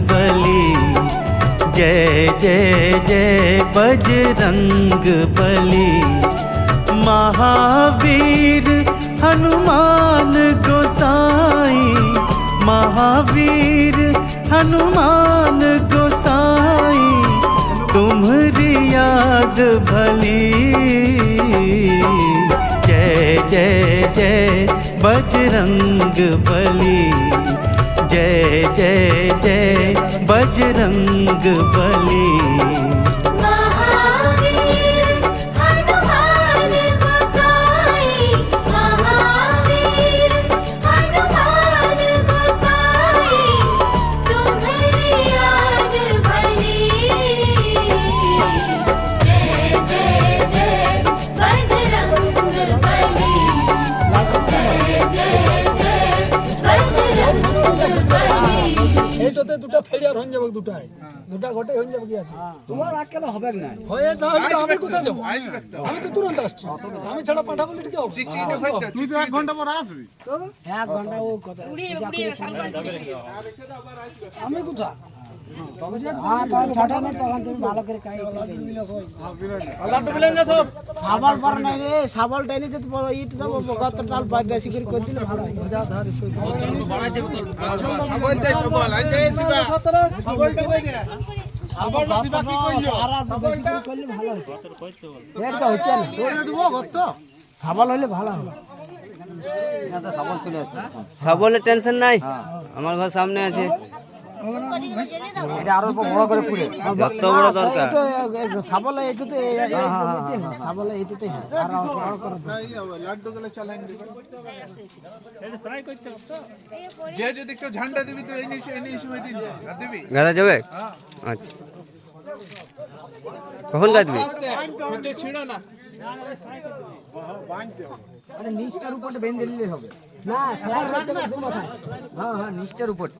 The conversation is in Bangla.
बली। जय जय जय बजरंग बली। महावीर हनुमान गोसाई, महावीर हनुमान गोसाई, तुम्हारी याद भली। जय जय जय बजरंग बली। जय जय जय बजरंग बली। এইটাতে দুটো ফেরিয়ার হয়ে যাবে, দুটাই দুটা ঘটে হয়ে যাবে কি আছে? তোমার আকেলে হবে না হয়ে তাহলে তো আমি কোথায় যাব? আমি তো তুরন্ত আসছি, আমি ছাড়া পাঠাবো না, ঠিক আছে? তুই তো 1 ঘন্টা পর আসবি। 1 ঘন্টা ও কথা আমি কোথায়? হ্যাঁ তখন ছটা না, তখন তুমি ভালো করে কাই সাবাল পর নাই রে, সাবালটা এনে যদি ইট দেবো গত টাল বেশি করে করে দিলে ভালো হয়। সবল যাই সবল আই যাই সিবা সবলটা কই রে? সাবাল দিবা কি কইছো? আর বেশি করে করলে ভালো হয়। এটা হচ্ছে না, ওরে দেবো কত? সাবাল হইলে ভালো হবে। না তো সাবল চলে আসবে। সাবলের টেনশন নাই, আমার ঘর সামনে আছে। এটা আরো বড় করে পুড়ে যত বড় দরকার। সাবালে এটাতে সাবালে এটাতে আর বড় করে লাড্ডু গলে চালান দিবে। যে যদি কেউ ঝান্ডা দিবি তো এই সময় দিন দিবি। গাদা যাবে? হ্যাঁ আচ্ছা, কখন গাছবি? হতে ছিড়ো না। নিচটার উপরে বেঁধে দিলে হবে না, স্যার রাখতে হবে দু মাথায়। হ্যাঁ হ্যাঁ নিচটার উপর।